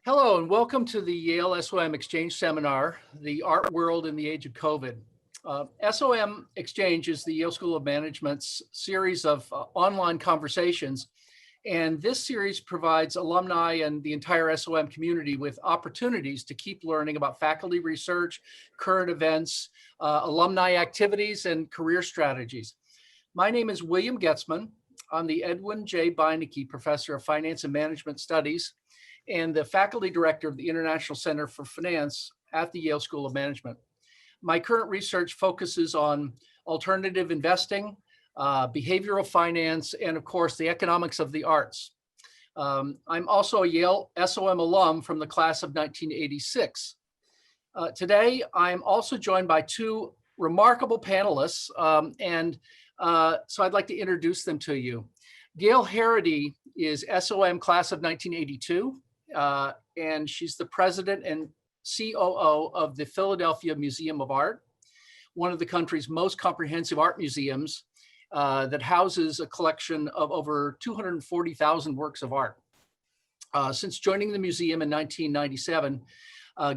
Hello and welcome to the Yale SOM Exchange Seminar, The Art World in the Age of COVID. SOM Exchange is the Yale School of Management's series of online conversations, and this series provides alumni and the entire SOM community with opportunities to keep learning about faculty research, current events, alumni activities, and career strategies. My name is William Getzman. I'm the Edwin J. Beinecke Professor of Finance and Management Studies and the faculty director of the International Center for Finance at the Yale School of Management. My current research focuses on alternative investing, behavioral finance, and of course, the economics of the arts. I'm also a Yale SOM alum from the class of 1986. Today, I'm also joined by two remarkable panelists, so I'd like to introduce them to you. Gail Harrity is SOM class of 1982. And she's the president and COO of the Philadelphia Museum of Art, one of the country's most comprehensive art museums that houses a collection of over 240,000 works of art. Since joining the museum in 1997,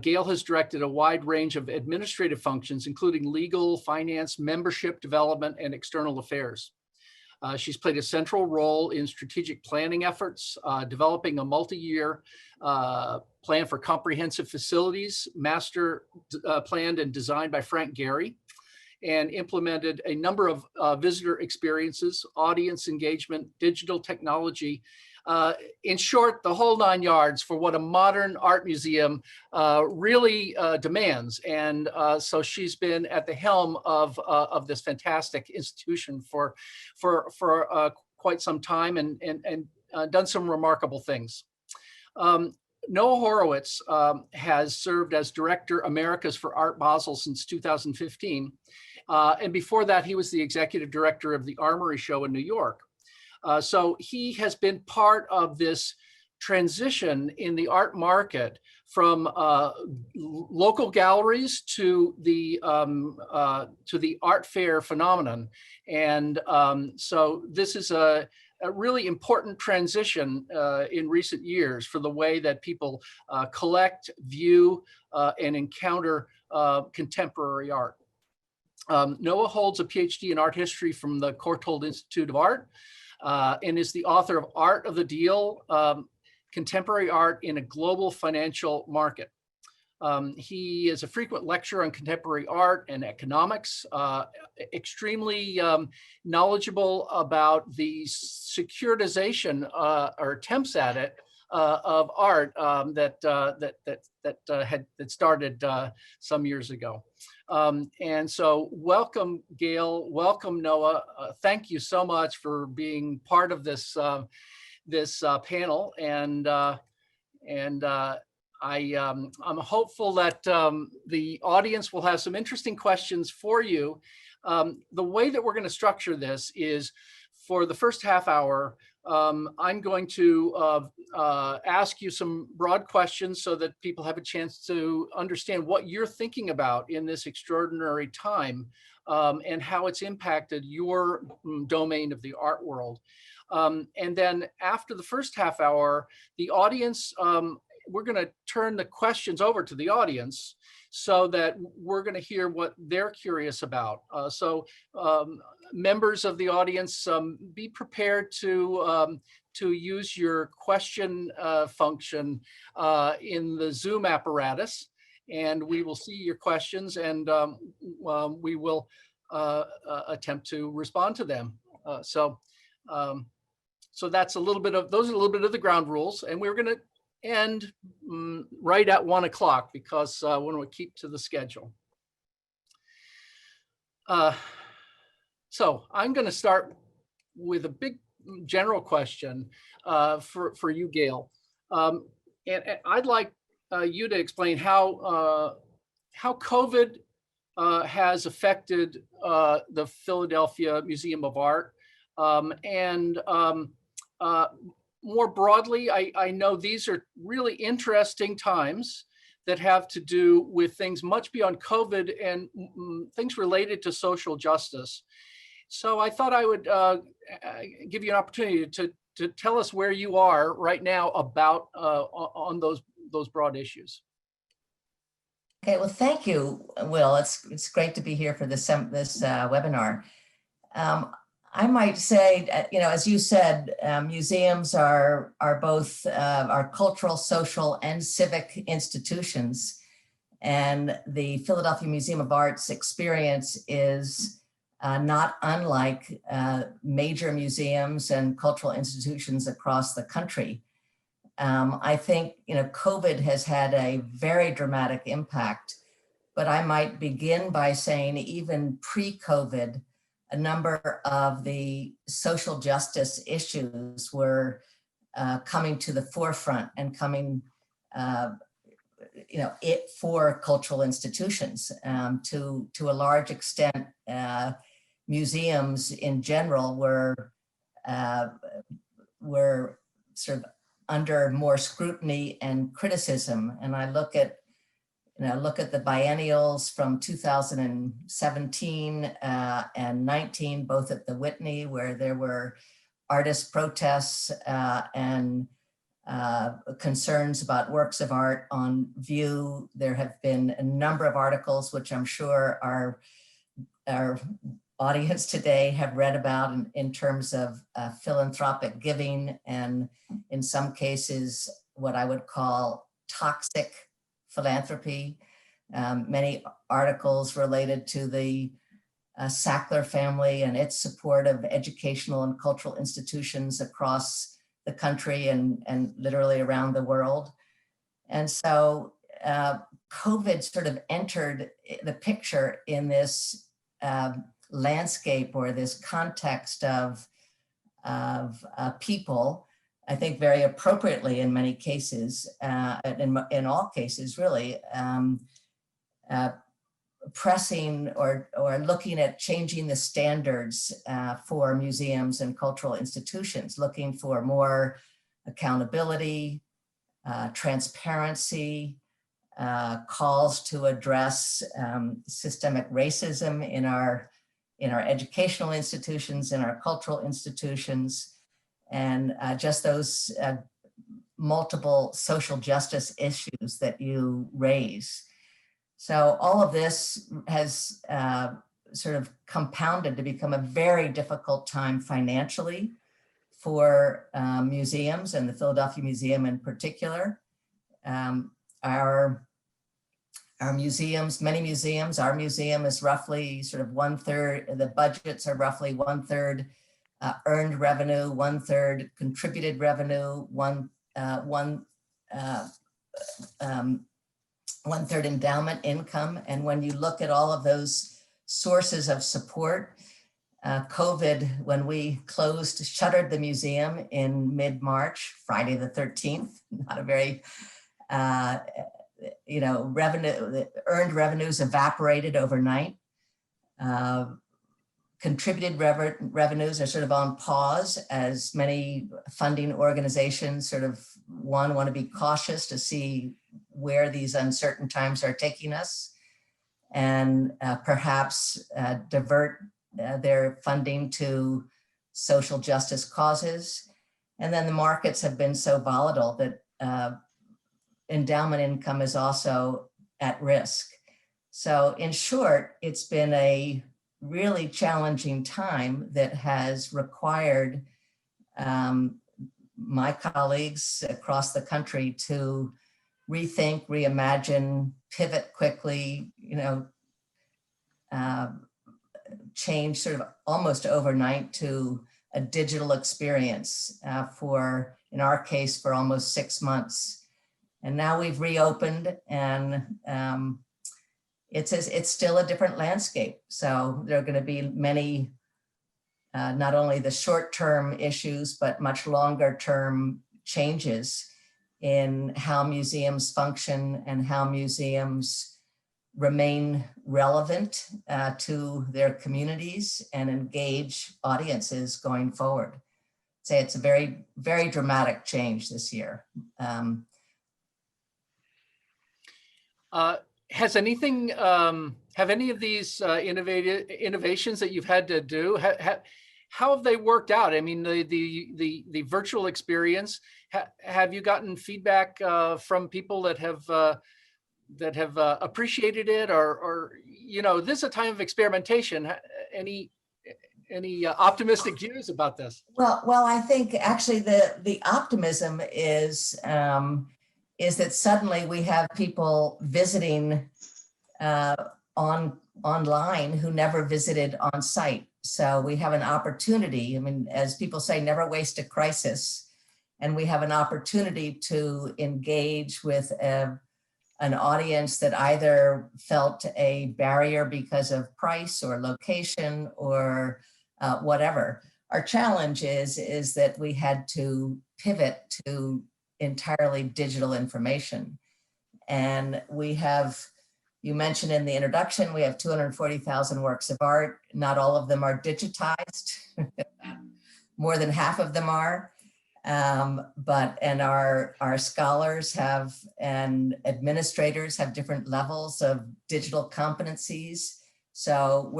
Gail has directed a wide range of administrative functions, including legal, finance, membership, development, and external affairs. She's played a central role in strategic planning efforts, developing a multi-year plan for comprehensive facilities, master planned and designed by Frank Gehry, and implemented a number of visitor experiences, audience engagement, digital technology, in short, the whole 9 yards for what a modern art museum really demands. And so she's been at the helm of this fantastic institution for quite some time and done some remarkable things. Noah Horowitz has served as Director Americas for Art Basel since 2015. And before that, he was the Executive Director of the Armory Show in New York. So he has been part of this transition in the art market from local galleries to the art fair phenomenon. And so this is a really important transition in recent years for the way that people collect, view, and encounter contemporary art. Noah holds a PhD in art history from the Courtauld Institute of Art, and is the author of Art of the Deal, Contemporary Art in a Global Financial Market. He is a frequent lecturer on contemporary art and economics, extremely knowledgeable about the securitization or attempts at it of art that had started some years ago. And so welcome, Gail, welcome, Noah. Thank you so much for being part of this panel. And I'm hopeful that the audience will have some interesting questions for you. The way that we're going to structure this is for the first half hour, I'm going to ask you some broad questions so that people have a chance to understand what you're thinking about in this extraordinary time and how it's impacted your domain of the art world. And then after the first half hour, the audience, we're going to turn the questions over to the audience so that we're going to hear what they're curious about. So members of the audience, be prepared to use your question function in the Zoom apparatus, and we will see your questions, and we will attempt to respond to them. So that's a little bit of, those are a little bit of the ground rules, and we're going to end right at 1 o'clock because I want to keep to the schedule. So I'm going to start with a big general question for you, Gail. And I'd like you to explain how COVID has affected the Philadelphia Museum of Art. And more broadly, I know these are really interesting times that have to do with things much beyond COVID and things related to social justice. So I thought I would give you an opportunity to tell us where you are right now about on those those broad issues. Okay, well, thank you, Will. It's great to be here for this webinar. I might say, as you said, museums are both our cultural, social, and civic institutions. And the Philadelphia Museum of Art's experience is not unlike major museums and cultural institutions across the country. I think, COVID has had a very dramatic impact, but I might begin by saying even pre-COVID, a number of the social justice issues were coming to the forefront and coming, for cultural institutions. To a large extent, museums in general were sort of under more scrutiny and criticism. And I look at the biennials from 2017 and 19, both at the Whitney, where there were artist protests and concerns about works of art on view. There have been a number of articles, which I'm sure our audience today have read about in terms of philanthropic giving, and in some cases, what I would call toxic philanthropy. Many articles related to the Sackler family and its support of educational and cultural institutions across the country and literally around the world. And so COVID sort of entered the picture in this landscape or this context of people, I think very appropriately in many cases, in all cases really, pressing or looking at changing the standards for museums and cultural institutions, looking for more accountability, transparency, calls to address systemic racism in our educational institutions, in our cultural institutions, and just those multiple social justice issues that you raise. So all of this has sort of compounded to become a very difficult time financially for museums, and the Philadelphia Museum in particular. Our museums, many museums, our museum is roughly sort of 1/3, the budgets are roughly 1/3 earned revenue, 1/3 contributed revenue, 1/3 endowment income. And when you look at all of those sources of support, COVID, when we shuttered the museum in mid-March, Friday the 13th, not a very, earned revenues evaporated overnight. Contributed revenues are sort of on pause as many funding organizations sort of want to be cautious to see where these uncertain times are taking us, and perhaps divert their funding to social justice causes. And then the markets have been so volatile that endowment income is also at risk. So in short, it's been a really challenging time that has required my colleagues across the country to rethink, reimagine, pivot quickly, change sort of almost overnight to a digital experience for, in our case, for almost 6 months. And now we've reopened, and it's still a different landscape. So there are going to be many, not only the short-term issues, but much longer-term changes in how museums function and how museums remain relevant to their communities and engage audiences going forward. I'd say it's a very, very dramatic change this year. Has anything, have any of these innovations that you've had to do, how have they worked out? I mean, the virtual experience, have you gotten feedback from people that have appreciated it, or this is a time of experimentation. Any optimistic views about this? Well, I think actually the optimism is that suddenly we have people visiting online who never visited on site. So we have an opportunity. I mean, as people say, never waste a crisis. And we have an opportunity to engage with an audience that either felt a barrier because of price or location or whatever. Our challenge is that we had to pivot to entirely digital information. And we have, you mentioned in the introduction, we have 240,000 works of art. Not all of them are digitized. More than half of them are. And our scholars have, and administrators have different levels of digital competencies. So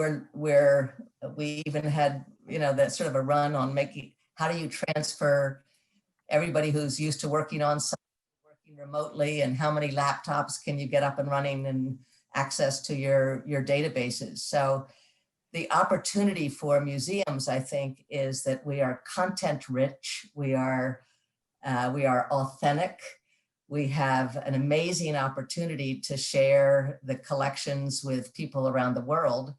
we even had, that sort of a run on making, how do you transfer everybody who's used to working on site, working remotely, and how many laptops can you get up and running and access to your databases. So the opportunity for museums, I think, is that we are content rich, we are authentic, we have an amazing opportunity to share the collections with people around the world.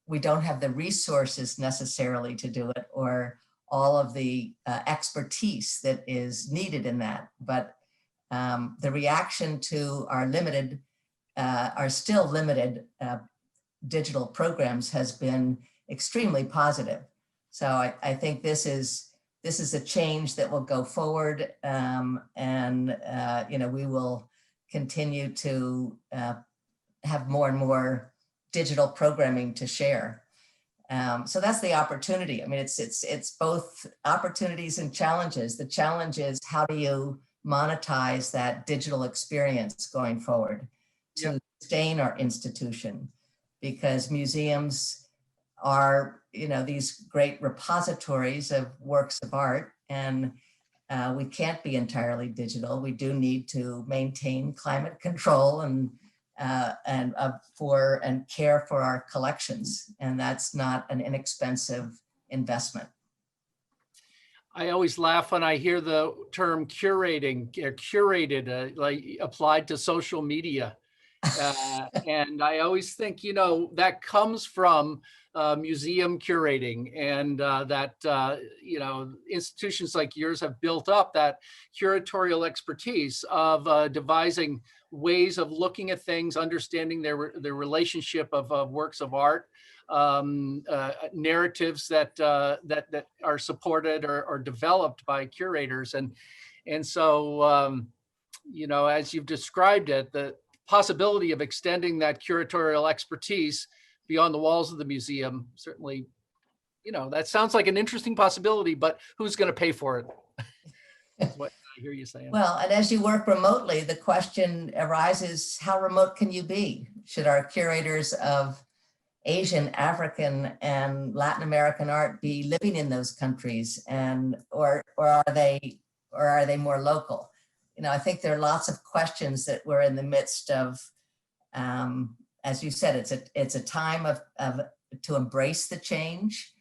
We don't have the resources necessarily to do it, or all of the expertise that is needed in that. But the reaction to our still limited digital programs has been extremely positive. So I think this is a change that will go forward, we will continue to have more and more digital programming to share. So that's the opportunity. I mean, it's both opportunities and challenges. The challenge is, how do you monetize that digital experience going forward to sustain our institution? Because museums are, these great repositories of works of art, and we can't be entirely digital. We do need to maintain climate control and care for our collections, and that's not an inexpensive investment. I always laugh when I hear the term curated, like applied to social media. And I always think, that comes from museum curating, and that, institutions like yours have built up that curatorial expertise of devising ways of looking at things, understanding their relationship of works of art, narratives that are supported or developed by curators. And so, as you've described it, the possibility of extending that curatorial expertise beyond the walls of the museum, certainly, that sounds like an interesting possibility, but who's going to pay for it? That's what I hear you saying. Well, and as you work remotely, the question arises, how remote can you be? Should our curators of Asian, African, and Latin American art be living in those countries, or are they more local? I think there are lots of questions that we're in the midst of. As you said, it's a time to embrace the change.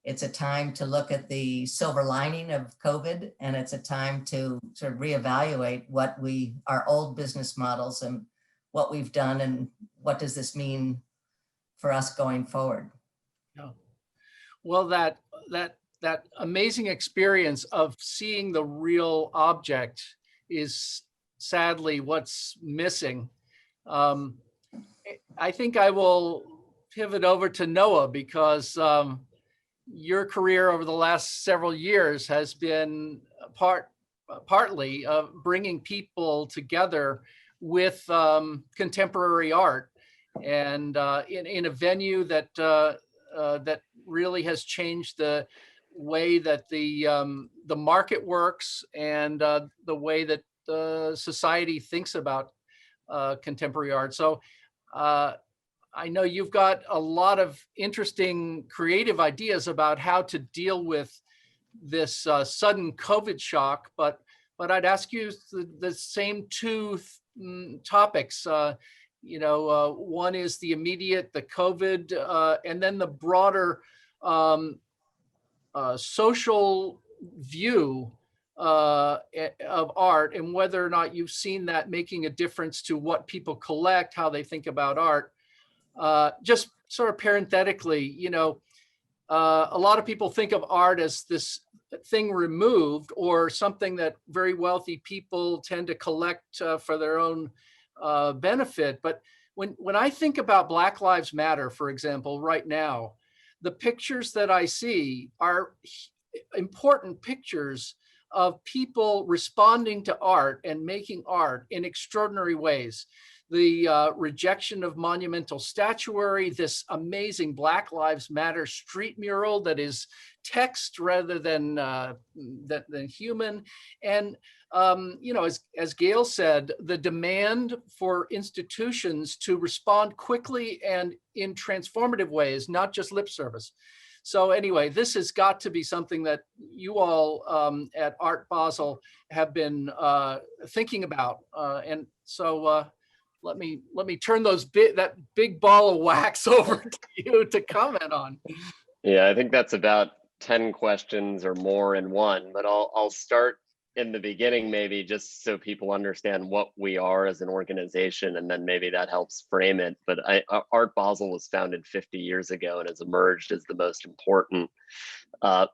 It's a time to look at the silver lining of COVID, and it's a time to sort of reevaluate our old business models and what we've done, and what does this mean for us going forward. Yeah. Well, that amazing experience of seeing the real object is sadly what's missing. I think I will pivot over to Noah, because your career over the last several years has been partly bringing people together with contemporary art, and in a venue that really has changed the way that the market works, and the way that society thinks about contemporary art. So I know you've got a lot of interesting creative ideas about how to deal with this sudden COVID shock, but I'd ask you the same two topics. One is the immediate, the COVID, and then the broader social view of art, and whether or not you've seen that making a difference to what people collect, how they think about art. Just sort of parenthetically, a lot of people think of art as this thing removed, or something that very wealthy people tend to collect for their own benefit. But when I think about Black Lives Matter, for example, right now, the pictures that I see are important pictures of people responding to art and making art in extraordinary ways. The rejection of monumental statuary, this amazing Black Lives Matter street mural that is text rather than human. And as Gail said, the demand for institutions to respond quickly and in transformative ways, not just lip service. So anyway, this has got to be something that you all at Art Basel have been thinking about. And so let me turn that big ball of wax over to you to comment on. Yeah, I think that's about 10 questions or more in one, but I'll start in the beginning, maybe just so people understand what we are as an organization, and then maybe that helps frame it. But Art Basel was founded 50 years ago and has emerged as the most important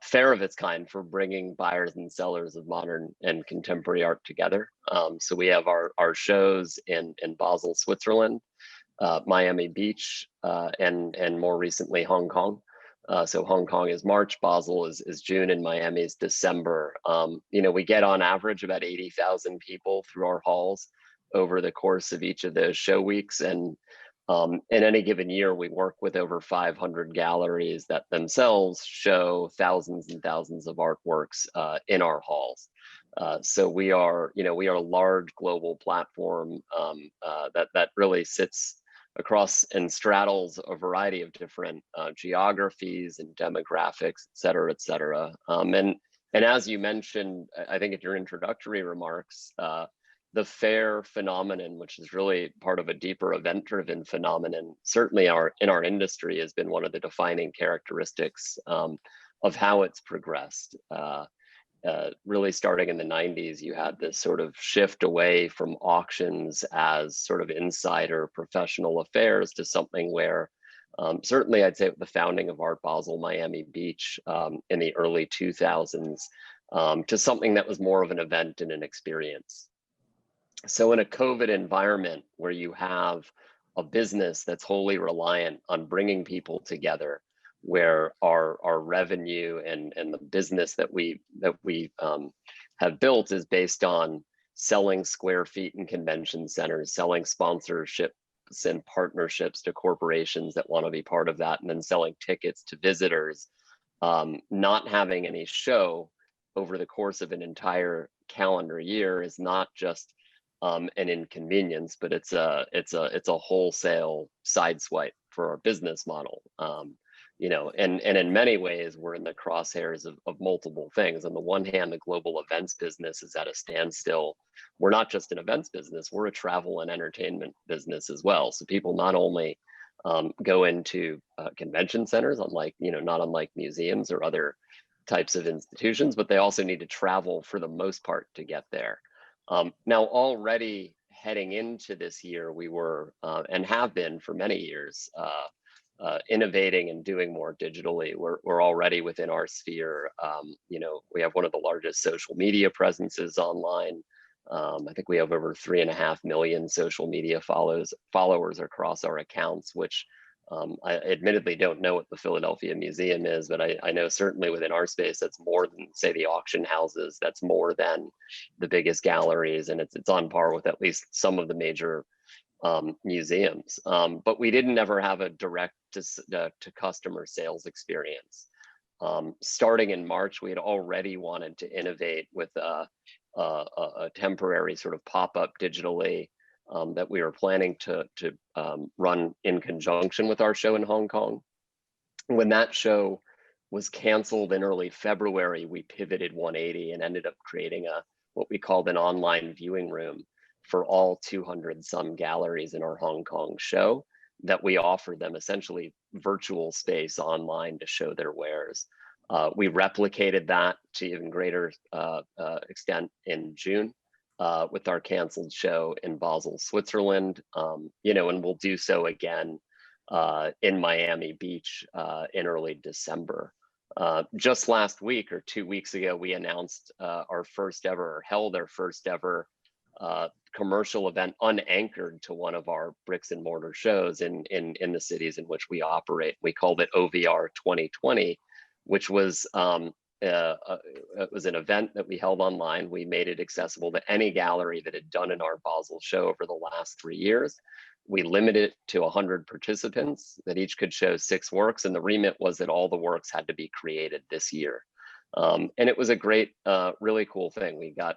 fair of its kind for bringing buyers and sellers of modern and contemporary art together. So we have our shows in Basel, Switzerland, Miami Beach, and more recently Hong Kong. So Hong Kong is March, Basel is June, and Miami is December. We get on average about 80,000 people through our halls over the course of each of those show weeks. And in any given year, we work with over 500 galleries that themselves show thousands and thousands of artworks in our halls. So we are a large global platform that really sits across and straddles a variety of different geographies and demographics, et cetera. And as you mentioned, I think in your introductory remarks, the fair phenomenon, which is really part of a deeper event-driven phenomenon, certainly in our industry has been one of the defining characteristics of how it's progressed. Really starting in the 90s, you had this sort of shift away from auctions as sort of insider professional affairs to something where certainly I'd say with the founding of Art Basel Miami Beach in the early 2000s to something that was more of an event and an experience. So in a COVID environment where you have a business that's wholly reliant on bringing people together, where our revenue and the business that we have built is based on selling square feet in convention centers, selling sponsorships and partnerships to corporations that want to be part of that, and then selling tickets to visitors. Not having any show over the course of an entire calendar year is not just an inconvenience, but it's a wholesale sideswipe for our business model. And in many ways, we're in the crosshairs of multiple things. On the one hand, the global events business is at a standstill. We're not just an events business, we're a travel and entertainment business as well. So people not only go into convention centers, not unlike museums or other types of institutions, but they also need to travel for the most part to get there. Now, already heading into this year, we were and have been for many years innovating and doing more digitally. We're already within our sphere. We have one of the largest social media presences online. I think we have over 3.5 million social media followers across our accounts, which I admittedly don't know what the Philadelphia Museum is, but I know certainly within our space, that's more than, say, the auction houses. That's more than the biggest galleries, and it's on par with at least some of the major museums. But we didn't ever have a direct to customer sales experience. Starting in March, we had already wanted to innovate with a temporary sort of pop-up digitally that we were planning to run in conjunction with our show in Hong Kong. When that show was canceled in early February, we pivoted 180 and ended up creating what we called an online viewing room for all 200 some galleries in our Hong Kong show, that we offer them essentially virtual space online to show their wares. We replicated that to even greater extent in June with our canceled show in Basel, Switzerland, and we'll do so again in Miami Beach in early December. Just last week or 2 weeks ago, we announced held our first ever commercial event unanchored to one of our bricks and mortar shows in the cities in which we operate. We called it OVR 2020, which was it was an event that we held online. We made it accessible to any gallery that had done in our Basel show over the last 3 years. We limited it to 100 participants that each could show 6 works, and the remit was that all the works had to be created this year. And it was a great, really cool thing. We got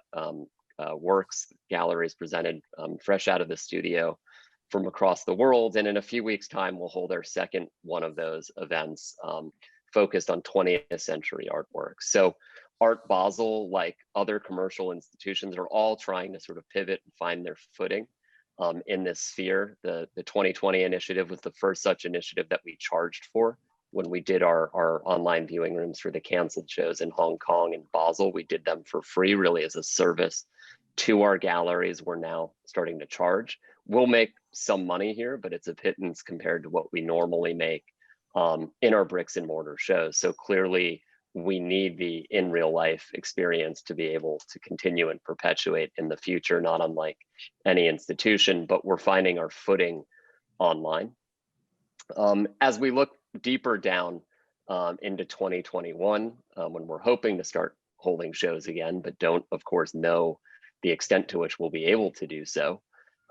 works, galleries presented fresh out of the studio from across the world. And in a few weeks' time, we'll hold our second one of those events focused on 20th century artwork. So Art Basel, like other commercial institutions, are all trying to sort of pivot and find their footing in this sphere. The 2020 initiative was the first such initiative that we charged for. When we did our online viewing rooms for the canceled shows in Hong Kong and Basel, we did them for free, really as a service to our galleries. We're now starting to charge. We'll make some money here, but it's a pittance compared to what we normally make in our bricks and mortar shows. So clearly we need the in real life experience to be able to continue and perpetuate in the future, not unlike any institution, but we're finding our footing online. As we look deeper down into 2021, when we're hoping to start holding shows again, but don't, of course, know the extent to which we'll be able to do so.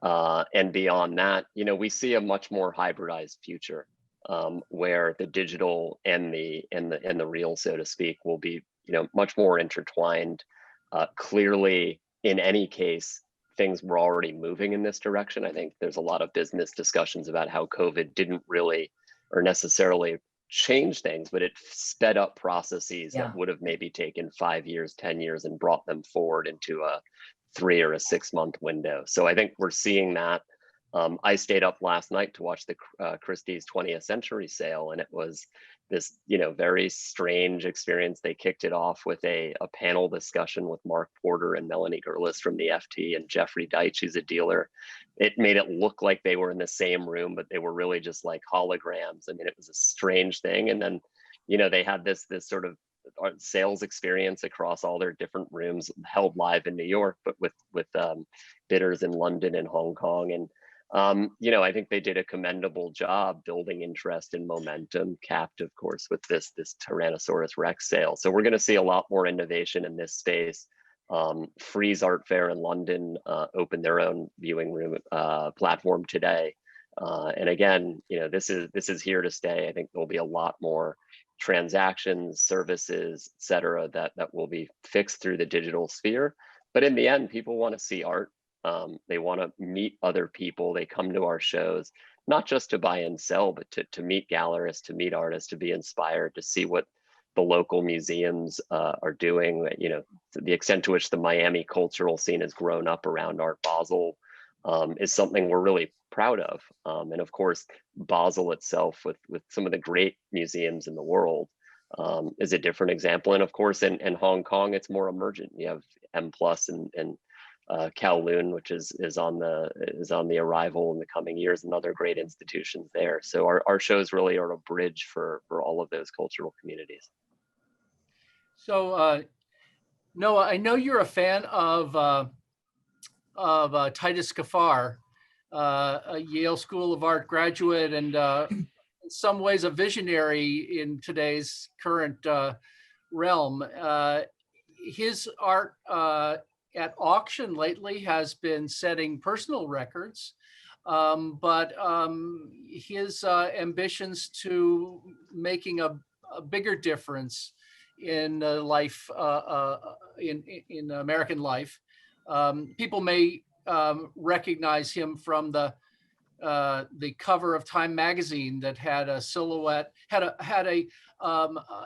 And beyond that, we see a much more hybridized future where the digital and the real, so to speak, will be, much more intertwined. Clearly, in any case, things were already moving in this direction. I think there's a lot of business discussions about how COVID didn't really or necessarily change things, but it sped up processes that would have maybe taken 5 years, 10 years, and brought them forward into a 3 or a 6 month window. So I think we're seeing that. I stayed up last night to watch the Christie's 20th Century sale, and it was this, very strange experience. They kicked it off with a panel discussion with Mark Porter and Melanie Gerlis from the FT and Jeffrey Deitch, who's a dealer. It made it look like they were in the same room, but they were really just like holograms. I mean, it was a strange thing. And then, they had this sort of sales experience across all their different rooms held live in New York, but with bidders in London and Hong Kong. And I think they did a commendable job building interest and momentum, capped, of course, with this Tyrannosaurus Rex sale. So we're going to see a lot more innovation in this space. Frieze Art Fair in London opened their own viewing room platform today. And again, this is here to stay. I think there'll be a lot more transactions, services, et cetera, that will be fixed through the digital sphere. But in the end, people want to see art. They want to meet other people. They come to our shows, not just to buy and sell, but to meet gallerists, to meet artists, to be inspired, to see what the local museums are doing. To the extent to which the Miami cultural scene has grown up around Art Basel is something we're really proud of. And of course, Basel itself, with some of the great museums in the world, is a different example. And of course, in Hong Kong, it's more emergent. You have M+ and Kowloon, which is on the arrival in the coming years, and other great institutions there. So our shows really are a bridge for all of those cultural communities. So Noah, I know you're a fan of Titus Kaphar, a Yale School of Art graduate, and in some ways a visionary in today's current realm. His art at auction lately has been setting personal records, but his ambitions to making a bigger difference in life, in American life. People may recognize him from the cover of Time magazine that had a silhouette, had an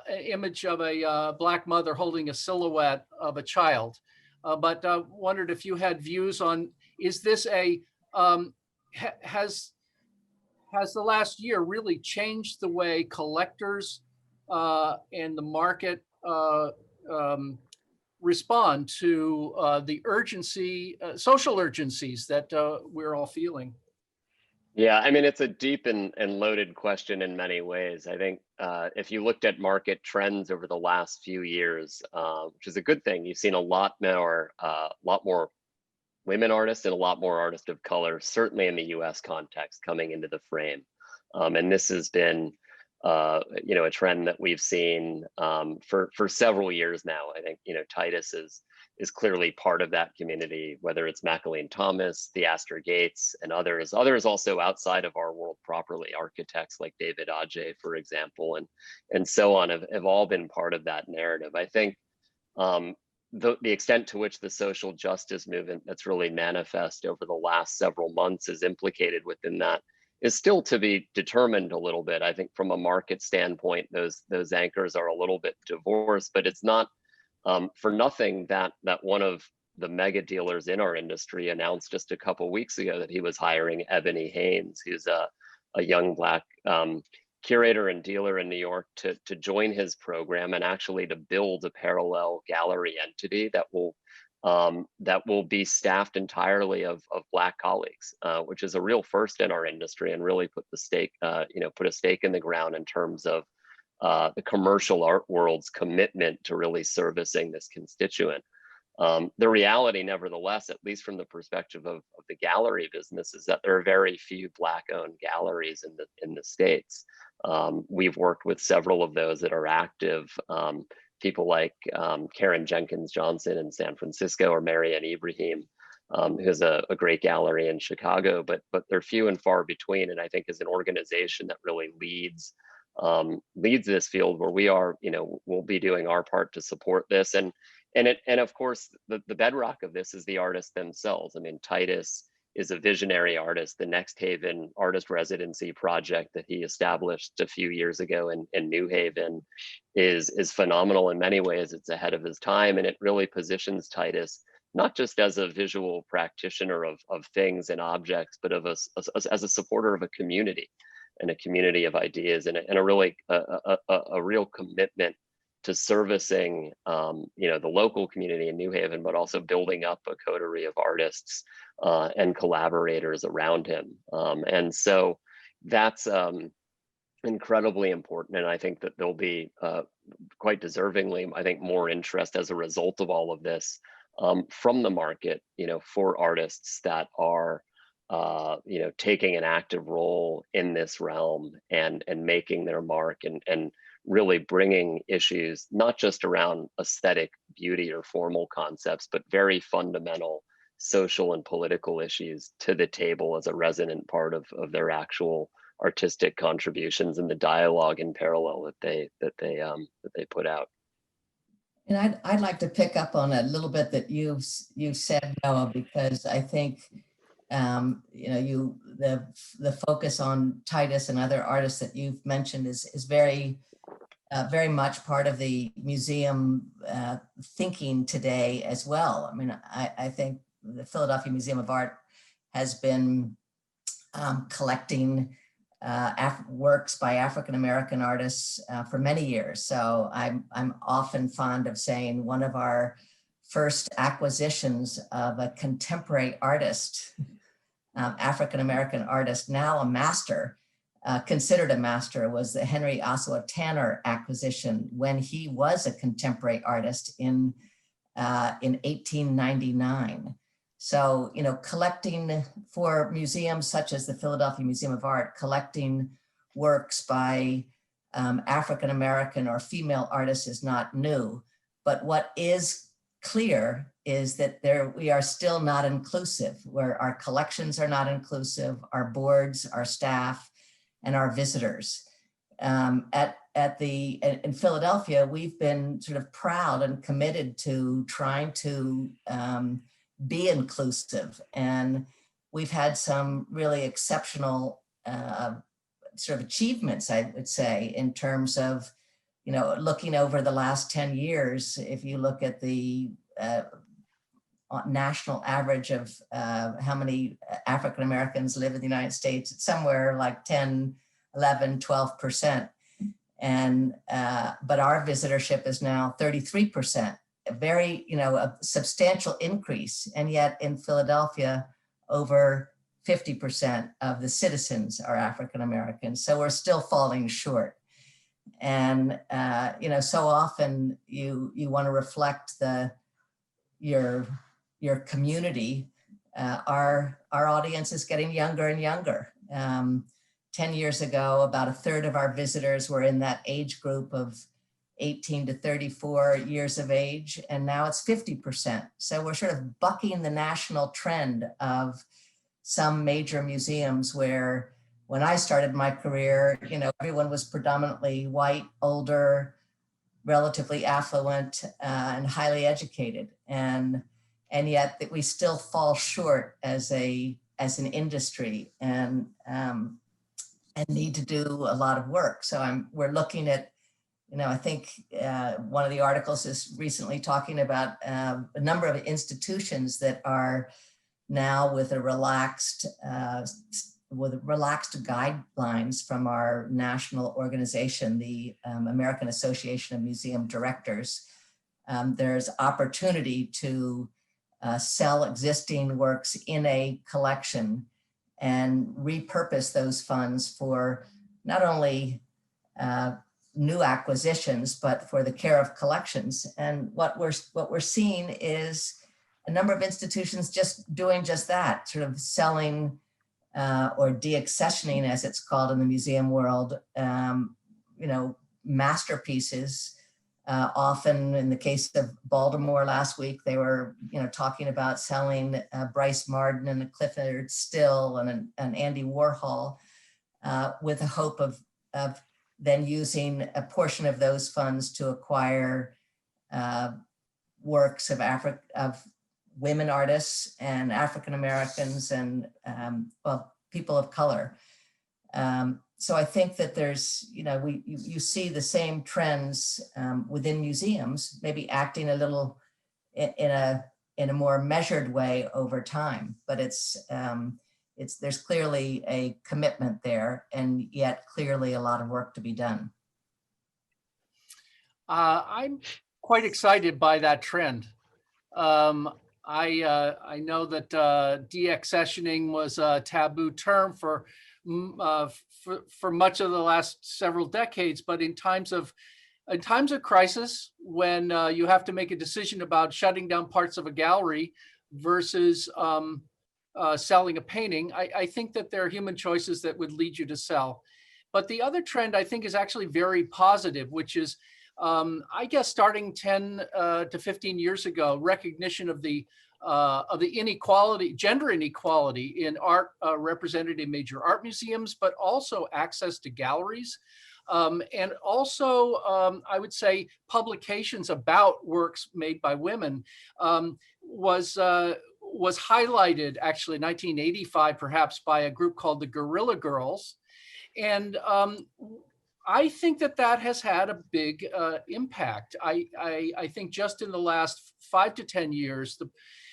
image of a Black mother holding a silhouette of a child. But wondered if you had views on, is this has the last year really changed the way collectors and the market respond to the urgency, social urgencies that we're all feeling? Yeah, I mean, it's a deep and loaded question in many ways. I think if you looked at market trends over the last few years, which is a good thing, you've seen a lot more women artists and a lot more artists of color, certainly in the US context, coming into the frame. And this has been a trend that we've seen for several years now. I think, Titus is clearly part of that community, whether it's Macaulay Thomas, the Astor Gates, and others also outside of our world properly, architects like David Adjaye, for example, and so on, have all been part of that narrative. I think the extent to which the social justice movement that's really manifest over the last several months is implicated within that is still to be determined a little bit. I think from a market standpoint, those anchors are a little bit divorced, but it's not for nothing that one of the mega dealers in our industry announced just a couple weeks ago that he was hiring Ebony Haynes, who's a young Black curator and dealer in New York, to join his program and actually to build a parallel gallery entity that will be staffed entirely of Black colleagues, which is a real first in our industry, and really put a stake in the ground in terms of the commercial art world's commitment to really servicing this constituent. The reality, nevertheless, at least from the perspective of the gallery business, is that there are very few Black-owned galleries in the States. We've worked with several of those that are active. People like Karen Jenkins Johnson in San Francisco, or Marianne Ibrahim, who's a great gallery in Chicago, but they're few and far between. And I think as an organization that really leads this field, where we are, we'll be doing our part to support this. And of course, the bedrock of this is the artists themselves. I mean, Titus is a visionary artist. The Next Haven artist residency project that he established a few years ago in New Haven is phenomenal in many ways. It's ahead of his time, and it really positions Titus not just as a visual practitioner of things and objects, but as a supporter of a community, and a community of ideas, and a real commitment to servicing the local community in New Haven, but also building up a coterie of artists and collaborators around him. And so that's incredibly important. And I think that there'll be quite deservingly, I think, more interest as a result of all of this from the market, for artists that are taking an active role in this realm and making their mark, and really bringing issues, not just around aesthetic beauty or formal concepts, but very fundamental social and political issues to the table as a resonant part of their actual artistic contributions and the dialogue in parallel that they put out. And I'd like to pick up on a little bit that you've said, Noah, because I think the focus on Titus and other artists that you've mentioned is very much part of the museum thinking today as well. I mean, I think the Philadelphia Museum of Art has been collecting works by African-American artists for many years. So I'm often fond of saying one of our first acquisitions of a contemporary artist, African-American artist, now a master, considered a master, was the Henry Ossawa Tanner acquisition when he was a contemporary artist in 1899. So, collecting for museums such as the Philadelphia Museum of Art, collecting works by African-American or female artists is not new. But what is clear is that we are still not inclusive, where our collections are not inclusive, our boards, our staff, and our visitors. In Philadelphia, we've been sort of proud and committed to trying to be inclusive. And we've had some really exceptional sort of achievements, I would say, in terms of, you know, looking over the last 10 years, if you look at the national average of how many African Americans live in the United States, it's somewhere like 10, 11, 12%. And, but our visitorship is now 33%, a very, you know, a substantial increase. And yet in Philadelphia, over 50% of the citizens are African Americans. So we're still falling short. And, you know, so often you want to reflect your community. Our audience is getting younger and younger. 10 years ago, about a third of our visitors were in that age group of 18 to 34 years of age, and now it's 50%. So we're sort of bucking the national trend of some major museums where when I started my career, you know, everyone was predominantly white, older, relatively affluent, and highly educated. And yet that we still fall short as an industry and need to do a lot of work. So we're looking at, you know, I think one of the articles is recently talking about a number of institutions that are now with relaxed guidelines from our national organization, the American Association of Museum Directors. There's opportunity to sell existing works in a collection and repurpose those funds for not only new acquisitions, but for the care of collections. And what we're seeing is a number of institutions just doing just that, sort of selling or deaccessioning, as it's called in the museum world, you know, masterpieces. Often in the case of Baltimore last week, they were, you know, talking about selling Bryce Marden and a Clifford Still and an Andy Warhol with the hope of then using a portion of those funds to acquire works of women artists and African Americans and well, people of color. So I think that there's, you know, you see the same trends within museums, maybe acting a little in a more measured way over time, but there's clearly a commitment there, and yet clearly a lot of work to be done. I'm quite excited by that trend. I know that deaccessioning was a taboo term for much of the last several decades, but in times of crisis, when you have to make a decision about shutting down parts of a gallery versus selling a painting, I think that there are human choices that would lead you to sell. But the other trend I think is actually very positive, which is, I guess, starting 10 to 15 years ago, recognition of the inequality, gender inequality in art represented in major art museums, but also access to galleries. And also, I would say, publications about works made by women was highlighted actually in 1985, perhaps, by a group called the Guerrilla Girls. And I think that has had a big impact. I think just in the last 5 to 10 years,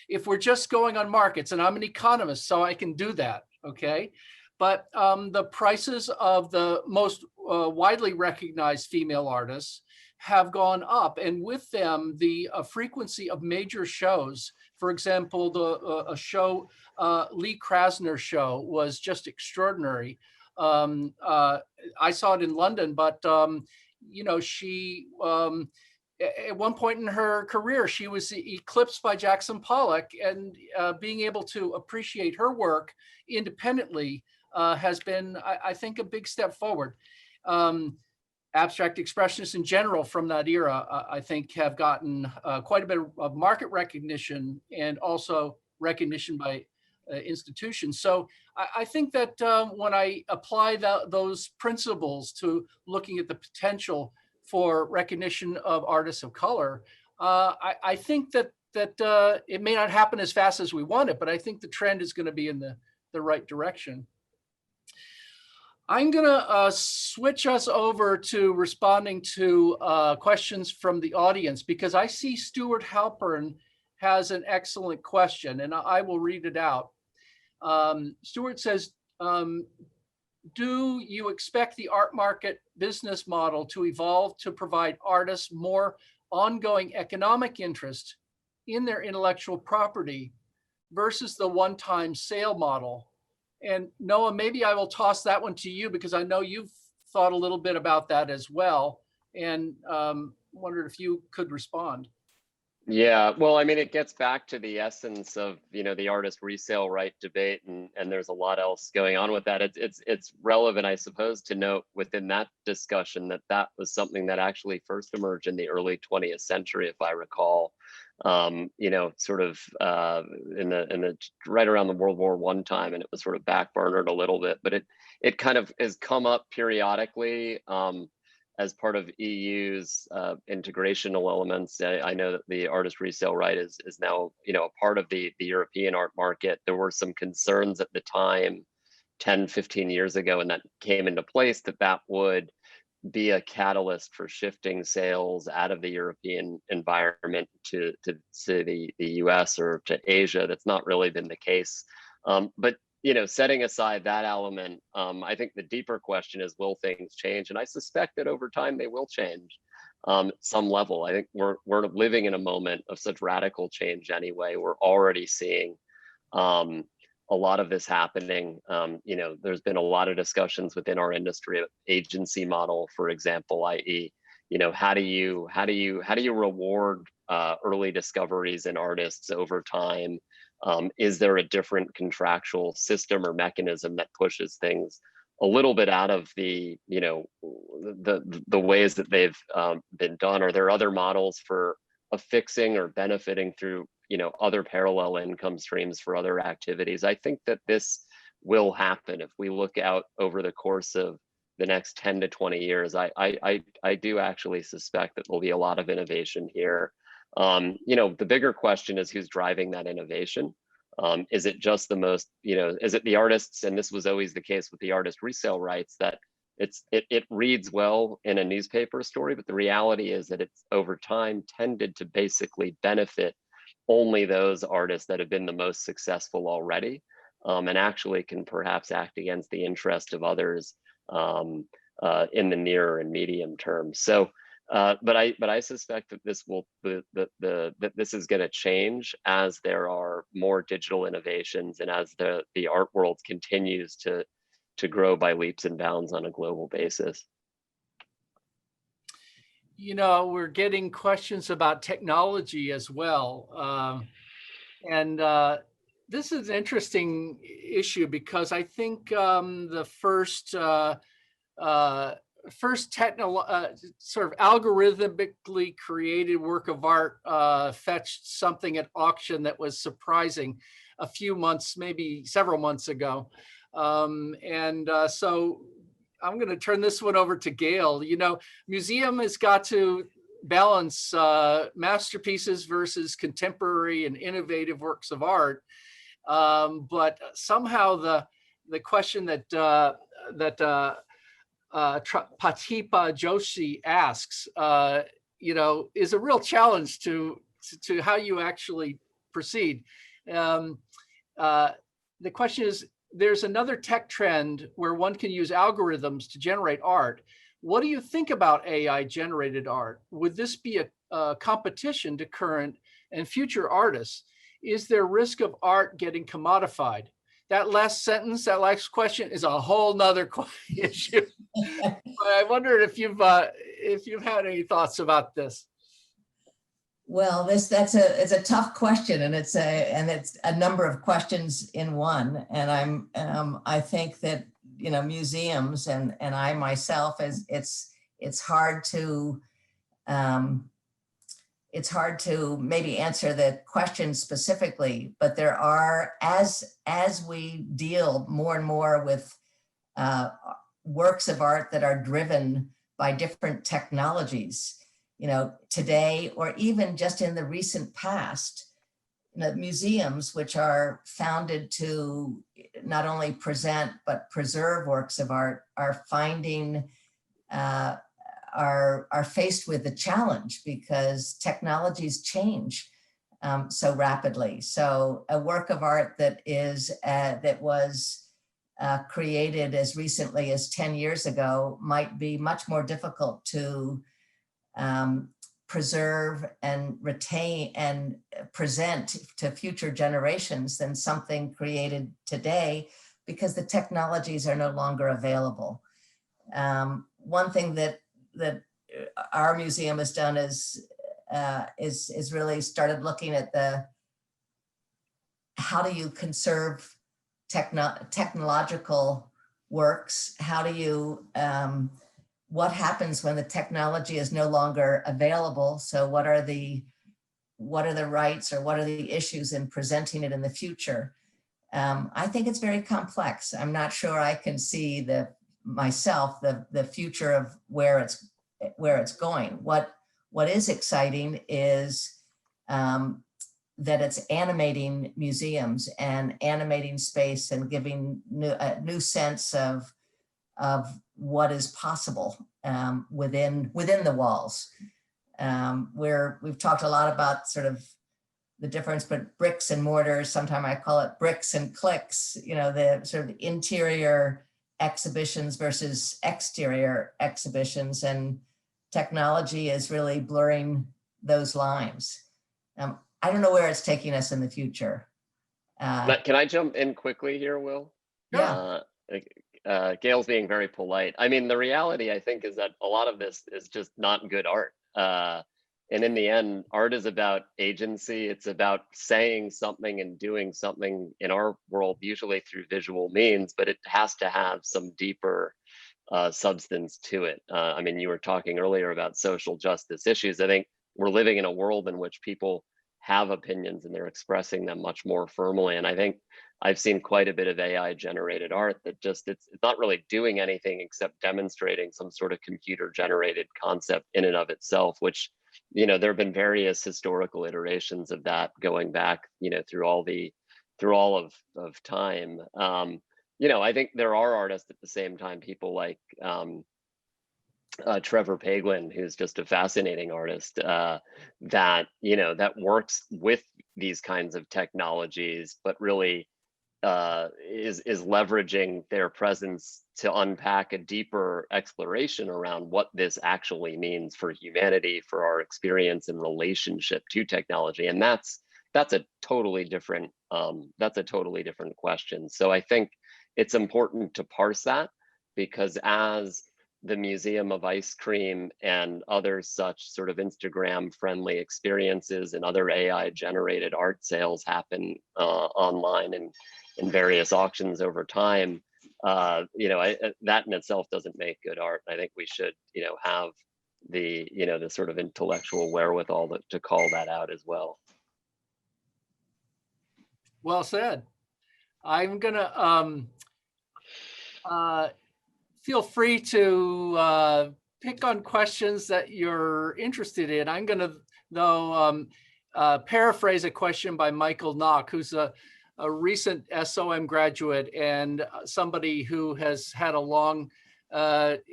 if we're just going on markets, and I'm an economist, so I can do that, okay? But the prices of the most widely recognized female artists have gone up, and with them, the frequency of major shows. For example, a show, Lee Krasner's show, was just extraordinary. I saw it in London, but you know, she at one point in her career, she was eclipsed by Jackson Pollock, and being able to appreciate her work independently has been, I think, a big step forward. Abstract expressionists in general from that era, I think, have gotten quite a bit of market recognition and also recognition by institutions. So I think that when I apply those principles to looking at the potential for recognition of artists of color, I think that that it may not happen as fast as we want it, but I think the trend is going to be in the right direction. I'm going to switch us over to responding to questions from the audience, because I see Stuart Halpern has an excellent question, and I will read it out. Stuart says, do you expect the art market business model to evolve to provide artists more ongoing economic interest in their intellectual property versus the one-time sale model? And Noah, maybe I will toss that one to you, because I know you've thought a little bit about that as well, and wondered if you could respond. Yeah, well, I mean, it gets back to the essence of, the artist resale right debate, and there's a lot else going on with that. It's relevant, I suppose, to note within that discussion that was something that actually first emerged in the early 20th century, if I recall. Sort of in the right around the World War I time, and it was sort of backburnered a little bit, but it kind of has come up periodically. As part of EU's integrational elements. I know that the artist resale right is now, a part of the European art market. There were some concerns at the time, 10, 15 years ago, and that came into place that would be a catalyst for shifting sales out of the European environment to the US or to Asia. That's not really been the case. But setting aside that element, I think the deeper question is, will things change? And I suspect that over time they will change some level. I think we're living in a moment of such radical change anyway. We're already seeing a lot of this happening. There's been a lot of discussions within our industry of agency model, for example, i.e., how do you reward early discoveries in artists over time? Is there a different contractual system or mechanism that pushes things a little bit out of the ways that they've been done? Are there other models for affixing or benefiting through other parallel income streams for other activities? I think that this will happen if we look out over the course of the next 10 to 20 years. I do actually suspect that there'll be a lot of innovation here. The bigger question is, who's driving that innovation? Is it just the most, is it the artists? And this was always the case with the artist resale rights, that it reads well in a newspaper story, but the reality is that it's over time tended to basically benefit only those artists that have been the most successful already, and actually can perhaps act against the interest of others in the near and medium term. So, but I suspect that this will that this is going to change as there are more digital innovations and as the art world continues to grow by leaps and bounds on a global basis. We're getting questions about technology as well, and this is an interesting issue, because I think the first sort of algorithmically created work of art fetched something at auction that was surprising a few months, maybe several months ago. So I'm going to turn this one over to Gail. Museum has got to balance masterpieces versus contemporary and innovative works of art. But somehow the question that Patipa Joshi asks, is a real challenge to how you actually proceed. The question is, there's another tech trend where one can use algorithms to generate art. What do you think about AI generated art? Would this be a competition to current and future artists? Is there risk of art getting commodified? That last sentence, that last question is a whole nother issue. But I wondered if you've had any thoughts about this. Well, it's a tough question, and it's a number of questions in one. And I think that museums and I myself, it's hard to maybe answer the question specifically, but there are, as we deal more and more with works of art that are driven by different technologies, today, or even just in the recent past, museums, which are founded to not only present but preserve works of art, are finding, are faced with the challenge because technologies change so rapidly. So a work of art that was created as recently as 10 years ago might be much more difficult to preserve and retain and present to future generations than something created today, because the technologies are no longer available. One thing that our museum has done is really started looking at how do you conserve technological works? How do you, what happens when the technology is no longer available? So what are the rights, or what are the issues in presenting it in the future? I think it's very complex. I'm not sure I can see myself the future of where it's going. What is exciting is that it's animating museums and animating space and giving a new sense of what is possible within the walls. We've talked a lot about sort of the difference, but bricks and mortars, sometimes I call it bricks and clicks, the sort of interior exhibitions versus exterior exhibitions, and technology is really blurring those lines. I don't know where it's taking us in the future. Can I jump in quickly here, Will? Yeah. Gail's being very polite. I mean, the reality, I think, is that a lot of this is just not good art. And in the end, art is about agency. It's about saying something and doing something, in our world, usually through visual means, but it has to have some deeper substance to it. I mean, you were talking earlier about social justice issues. I think we're living in a world in which people have opinions and they're expressing them much more firmly. And I think I've seen quite a bit of AI generated art that just, it's not really doing anything except demonstrating some sort of computer generated concept in and of itself, which, there have been various historical iterations of that going back, through all of time. I think there are artists at the same time, people like Trevor Paglen, who's just a fascinating artist, that works with these kinds of technologies, but really is leveraging their presence to unpack a deeper exploration around what this actually means for humanity, for our experience and relationship to technology, and that's a totally different question. So I think it's important to parse that, because as the Museum of Ice Cream and other such sort of Instagram friendly experiences and other AI generated art sales happen online and in various auctions over time, that in itself doesn't make good art. I think we should, have the sort of intellectual wherewithal to call that out as well. Well said. I'm gonna feel free to pick on questions that you're interested in. I'm gonna, though, paraphrase a question by Michael Knock, who's a recent SOM graduate and somebody who has had a long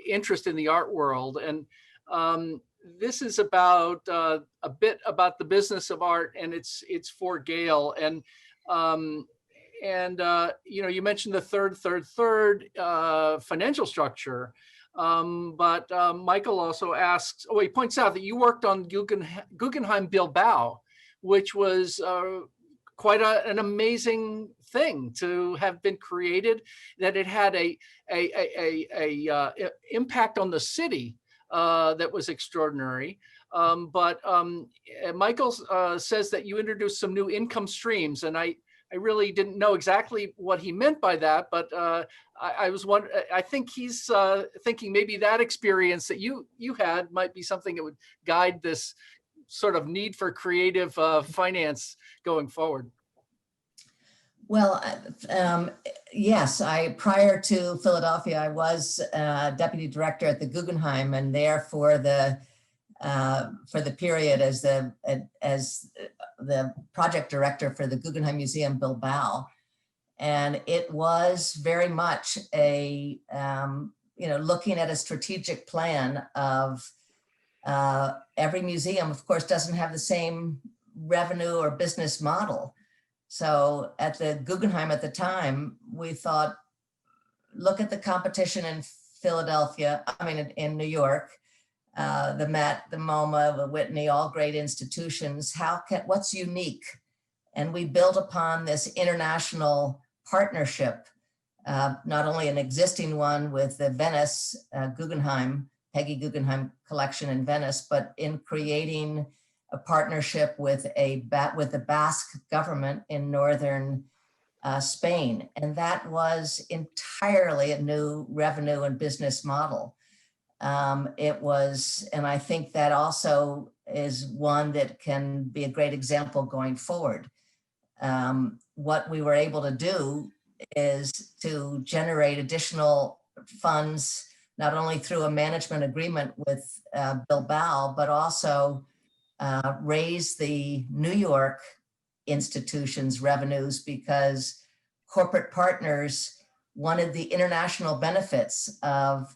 interest in the art world. And this is about a bit about the business of art, and it's for Gail. And you mentioned the third financial structure, but Michael also asks, he points out that you worked on Guggenheim Bilbao, which was quite an amazing thing to have been created, that it had a impact on the city that was extraordinary. But Michael says that you introduced some new income streams, and I really didn't know exactly what he meant by that, but I think he's thinking maybe that experience that you had might be something that would guide this sort of need for creative finance going forward. Well, yes, prior to Philadelphia, I was deputy director at the Guggenheim, and there for the for the period as the project director for the Guggenheim Museum Bilbao. And it was very much a, looking at a strategic plan of every museum, of course, doesn't have the same revenue or business model. So at the Guggenheim at the time, we thought, look at the competition in Philadelphia, in New York, the Met, the MoMA, the Whitney, all great institutions. What's unique? And we built upon this international partnership, not only an existing one with the Venice Guggenheim, Peggy Guggenheim collection in Venice, but in creating a partnership with the Basque government in northern Spain. And that was entirely a new revenue and business model. It was, and I think that also is one that can be a great example going forward. What we were able to do is to generate additional funds, not only through a management agreement with Bilbao, but also raise the New York institutions' revenues, because corporate partners wanted the international benefits of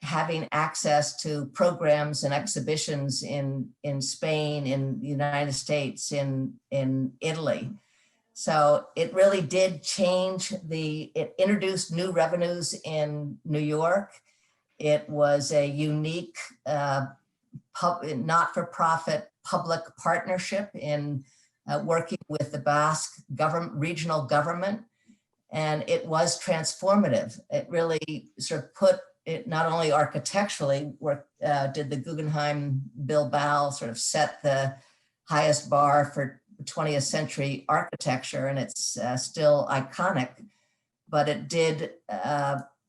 having access to programs and exhibitions in Spain, in the United States, in Italy. So it really did change it introduced new revenues in New York. It was a unique not-for-profit public partnership in working with the Basque regional government. And it was transformative. It really sort of put it, not only architecturally, did the Guggenheim Bilbao sort of set the highest bar for 20th century architecture, and it's still iconic, but it did,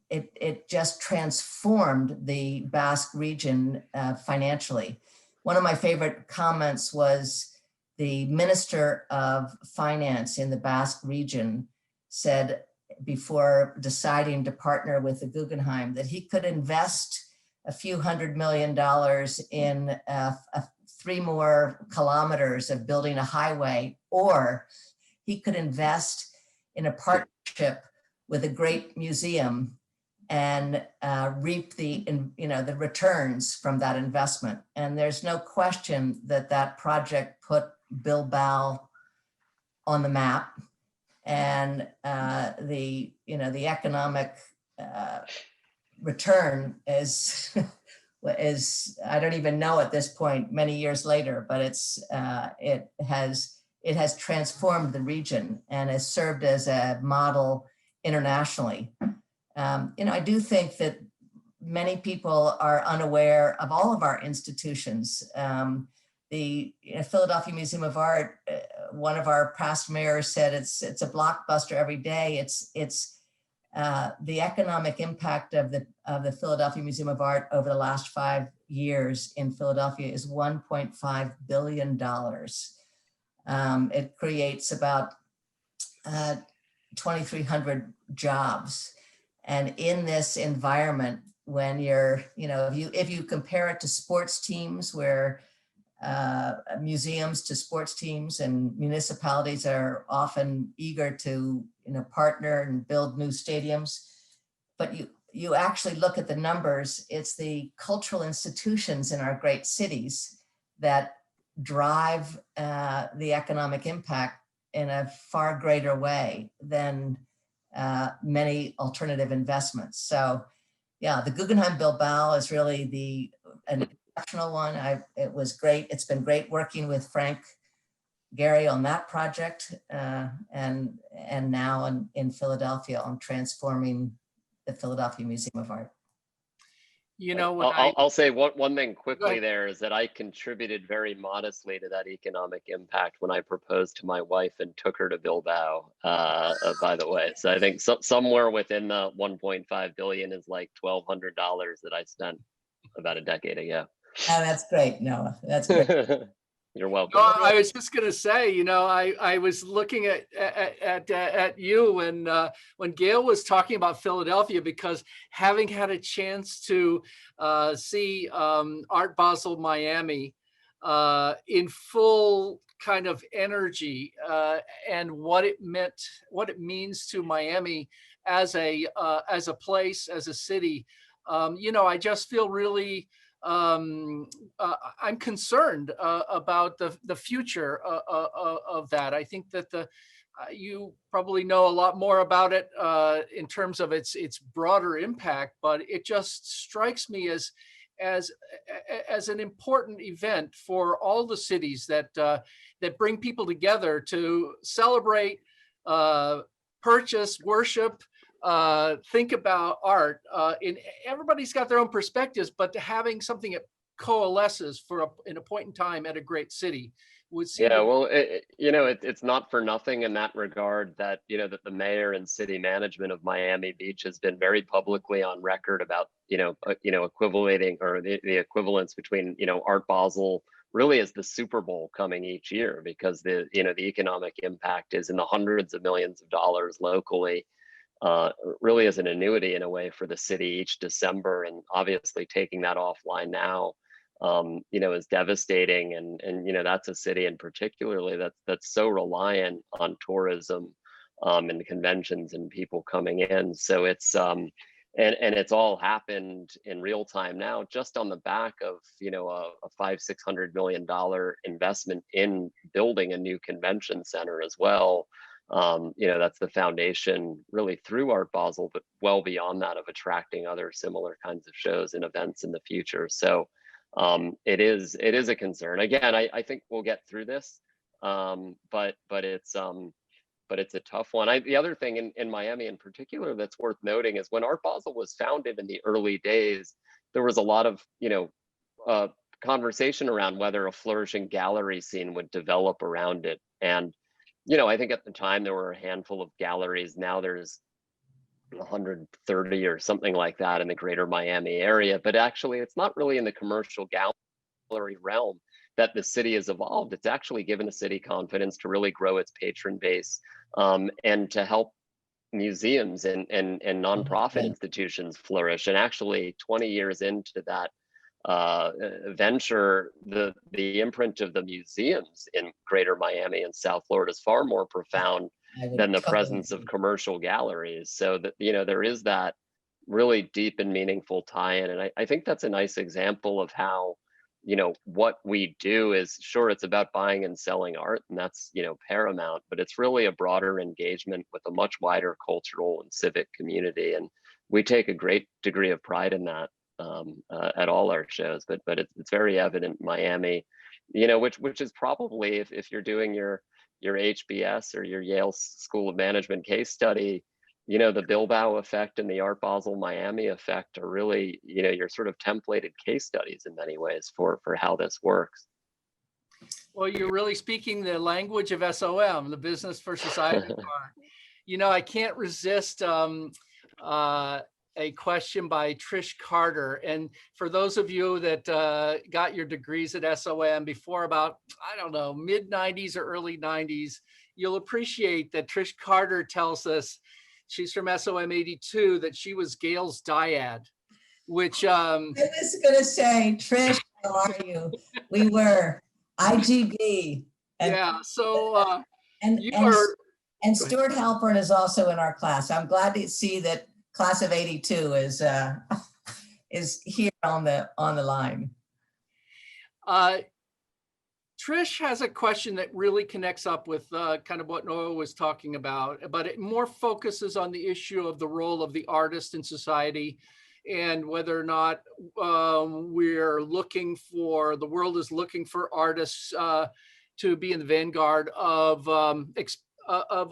it just transformed the Basque region financially. One of my favorite comments was the Minister of Finance in the Basque region said, before deciding to partner with the Guggenheim, that he could invest a few $100 million in 3 more kilometers of building a highway, or he could invest in a partnership with a great museum and reap the returns from that investment. And there's no question that that project put Bilbao on the map. And the economic return is I don't even know at this point, many years later, but it has transformed the region and has served as a model internationally. I do think that many people are unaware of all of our institutions. The Philadelphia Museum of Art, one of our past mayors said it's a blockbuster every day. It's the economic impact of the Philadelphia Museum of Art over the last 5 years in Philadelphia is $1.5 billion. It creates about 2,300 jobs. And in this environment, when if you compare it to sports teams, where museums to sports teams and municipalities are often eager to partner and build new stadiums, but you actually look at the numbers, it's the cultural institutions in our great cities that drive the economic impact in a far greater way than many alternative investments. So yeah, the Guggenheim Bilbao is really an exceptional one. It was great. It's been great working with Frank Gehry on that project, and now in Philadelphia on transforming the Philadelphia Museum of Art. I'll say one thing quickly there is that I contributed very modestly to that economic impact when I proposed to my wife and took her to Bilbao, by the way. So I think somewhere within the 1.5 billion is like $1,200 that I spent about a decade ago. Oh, that's great, Noah. That's great. You're welcome. No, I was just going to say, I was looking at you when Gail was talking about Philadelphia, because having had a chance to see Art Basel Miami in full kind of energy and what it means to Miami as a place, as a city, I just feel really. I'm concerned about the future of that. I think that you probably know a lot more about it in terms of its broader impact, but it just strikes me as an important event for all the cities that bring people together to celebrate, purchase, worship, think about art. Everybody's got their own perspectives, but having something that coalesces in a point in time at a great city would seem. Yeah, well, it's not for nothing in that regard that that the mayor and city management of Miami Beach has been very publicly on record about equivalating, or the equivalence between Art Basel really as the Super Bowl coming each year, because the economic impact is in the hundreds of millions of dollars locally. Really as an annuity in a way for the city each December, and obviously taking that offline now, is devastating. And that's a city in particularly that's so reliant on tourism and conventions and people coming in. So it's and it's all happened in real time now, just on the back of a $500-600 million investment in building a new convention center as well. That's the foundation really through Art Basel, but well beyond that, of attracting other similar kinds of shows and events in the future. So it is a concern. Again, I think we'll get through this, but it's a tough one. The other thing in Miami in particular that's worth noting is when Art Basel was founded in the early days, there was a lot of conversation around whether a flourishing gallery scene would develop around it. And I think at the time there were a handful of galleries. Now there's 130 or something like that in the greater Miami area. But actually, it's not really in the commercial gallery realm that the city has evolved. It's actually given the city confidence to really grow its patron base, and to help museums and nonprofit institutions flourish. And actually, 20 years into that venture, the imprint of the museums in greater Miami and South Florida is far more profound than the presence of commercial galleries. So that there is that really deep and meaningful tie-in. And I think that's a nice example of how what we do is, sure, it's about buying and selling art, and that's paramount, but it's really a broader engagement with a much wider cultural and civic community. And we take a great degree of pride in that at all our shows, but it's very evident in Miami, which is probably, if you're doing your HBS or your Yale School of Management case study, the Bilbao effect and the Art Basel Miami effect are really, your sort of templated case studies in many ways for how this works. Well, you're really speaking the language of SOM, the business for society part. I can't resist a question by Trish Carter. And for those of you that got your degrees at SOM before about, I don't know, mid 90s or early 90s, you'll appreciate that Trish Carter tells us, she's from SOM 82, that she was Gail's dyad, which I was going to say, Trish, how are you? We were IGB. Yeah, so and Stuart Halpern is also in our class. I'm glad to see that class of 82 is here on the line. Trish has a question that really connects up with kind of what Noah was talking about, but it more focuses on the issue of the role of the artist in society, and whether or not the world is looking for artists to be in the vanguard of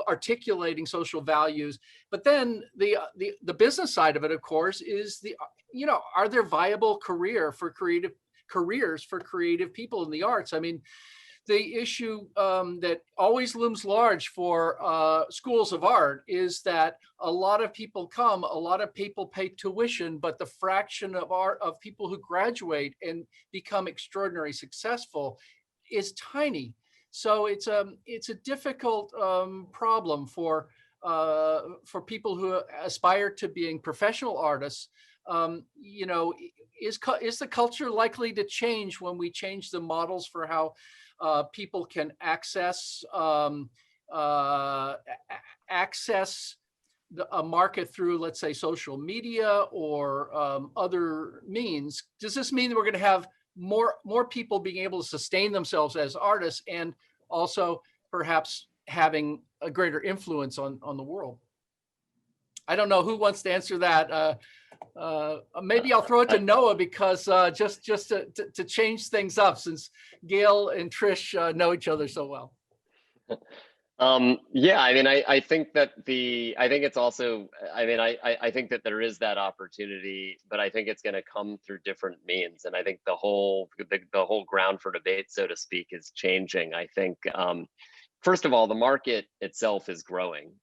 articulating social values. But then the business side of it, of course, is are there viable careers for creative people in the arts? I mean, the issue that always looms large for schools of art is that a lot of people pay tuition, but the fraction of people who graduate and become extraordinarily successful is tiny. So it's a difficult problem for people who aspire to being professional artists. You know, is the culture likely to change when we change the models for how people can access a market through, let's say, social media or other means? Does this mean that we're going to have more people being able to sustain themselves as artists, and also perhaps having a greater influence on the world? I don't know who wants to answer that. Maybe I'll throw it to Noah, because just to change things up, since Gail and Trish know each other so well. Yeah, I mean, I think that I think it's also, I mean, I think that there is that opportunity, but I think it's going to come through different means. And I think the whole ground for debate, so to speak, is changing. I think, first of all, the market itself is growing.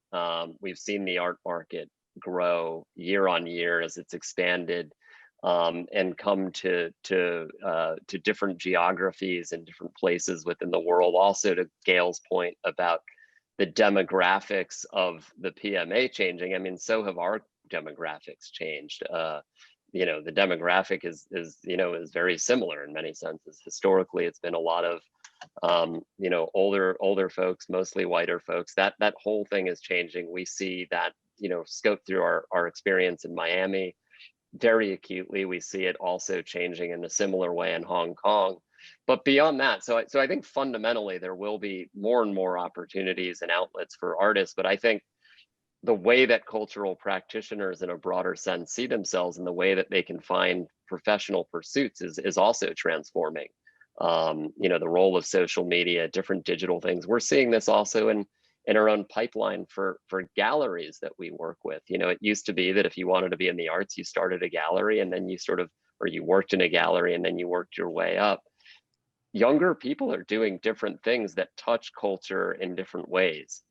We've seen the art market grow year on year as it's expanded, and come to different geographies and different places within the world. Also, to Gail's point about the demographics of the PMA changing, I mean, so have our demographics changed. You know, the demographic is very similar in many senses. Historically, it's been a lot of you know, older folks, mostly whiter folks. That whole thing is changing. We see that, you know, scope through our experience in Miami very acutely. We see it also changing in a similar way in Hong Kong. But beyond that, so I think fundamentally there will be more and more opportunities and outlets for artists. But I think the way that cultural practitioners in a broader sense see themselves and the way that they can find professional pursuits is also transforming. You know, the role of social media, different digital things. We're seeing this also in our own pipeline for galleries that we work with. You know, it used to be that if you wanted to be in the arts, you started a gallery and then you you worked in a gallery and then you worked your way up. Younger people are doing different things that touch culture in different ways,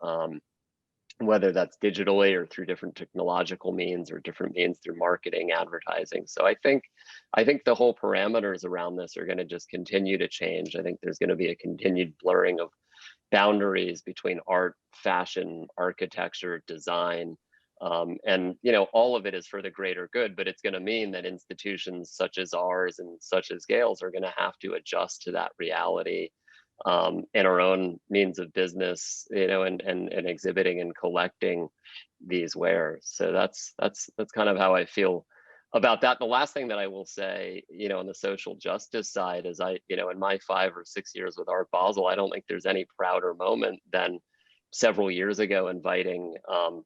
whether that's digitally or through different technological means or different means through marketing, advertising. So I think the whole parameters around this are going to just continue to change. I think there's going to be a continued blurring of boundaries between art, fashion, architecture, design, and you know, all of it is for the greater good. But it's going to mean that institutions such as ours and such as Gale's are going to have to adjust to that reality, and our own means of business, you know, and exhibiting and collecting these wares. So that's kind of how I feel about that. The last thing that I will say, you know, on the social justice side is you know, in my 5 or 6 years with Art Basel, I don't think there's any prouder moment than several years ago inviting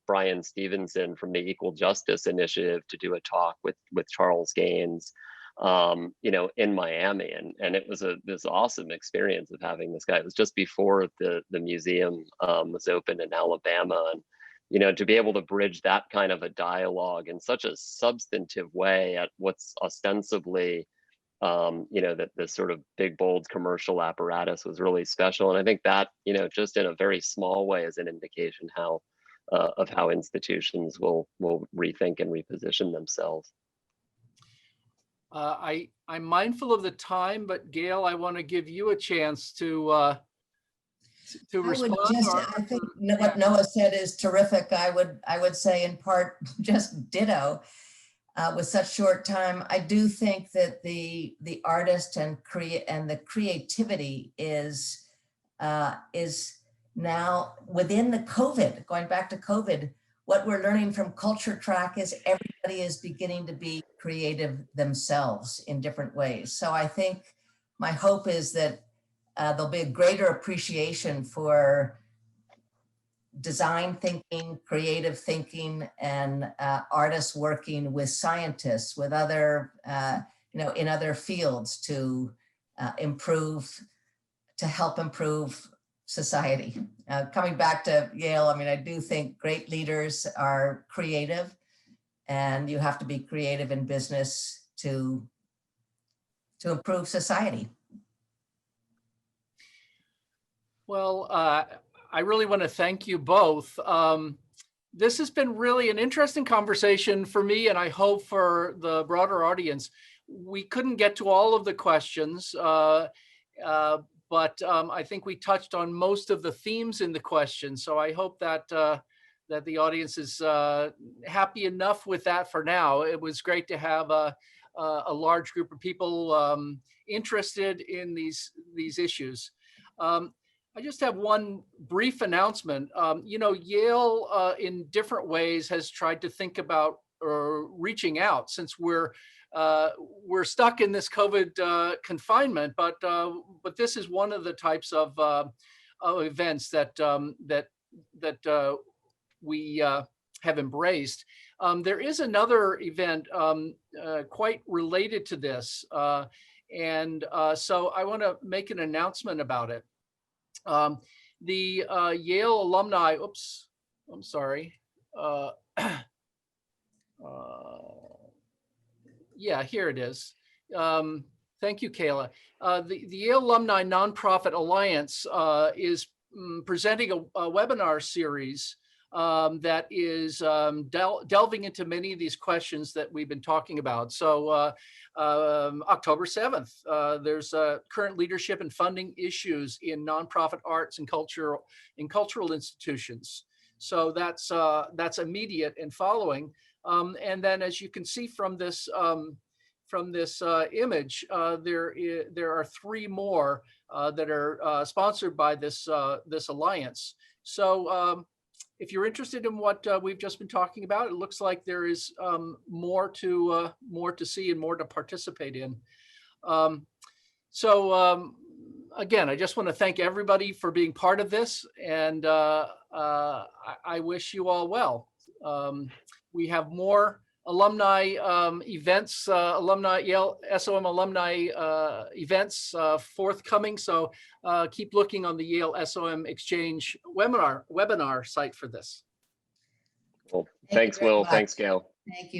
Brian Stevenson from the Equal Justice Initiative to do a talk with Charles Gaines, you know, in Miami, and it was this awesome experience of having this guy. It was just before the museum was opened in Alabama, and you know, to be able to bridge that kind of a dialogue in such a substantive way at what's ostensibly, you know, that the sort of big, bold commercial apparatus was really special. And I think that, you know, just in a very small way is an indication of how institutions will rethink and reposition themselves. I'm mindful of the time, but Gail, I want to give you a chance to respond. I think what Noah said is terrific. I would say in part just ditto. With such short time, I do think that the artist and the creativity is now within the COVID. Going back to COVID, what we're learning from Culture Track is everybody is beginning to be creative themselves in different ways. So I think my hope is that there'll be a greater appreciation for design thinking, creative thinking, and artists working with scientists, with other, you know, in other fields to help improve society. Coming back to Yale, I mean, I do think great leaders are creative, and you have to be creative in business to improve society. Well, I really want to thank you both. This has been really an interesting conversation for me, and I hope for the broader audience. We couldn't get to all of the questions, but I think we touched on most of the themes in the question. So I hope that that the audience is happy enough with that for now. It was great to have a large group of people interested in these issues. I just have one brief announcement. You know, Yale in different ways has tried to think about reaching out, since we're stuck in this COVID confinement, but this is one of the types of events that we have embraced. There is another event quite related to this, and so I want to make an announcement about it. The Yale alumni, oops, I'm sorry. Yeah, here it is. Thank you, Kayla. The Yale Alumni Nonprofit Alliance is presenting a webinar series that is delving into many of these questions that we've been talking about. So October 7th, there's current leadership and funding issues in nonprofit arts and cultural institutions. So that's immediate and following. And then, as you can see from this image, there are 3 more that are sponsored by this alliance. So if you're interested in what we've just been talking about, it looks like there is more to see and more to participate in. Again, I just want to thank everybody for being part of this, and I wish you all well. We have more alumni events, Yale SOM alumni events forthcoming. So keep looking on the Yale SOM Exchange webinar site for this. Cool. Thanks, Will. Much. Thanks, Gail. Thank you.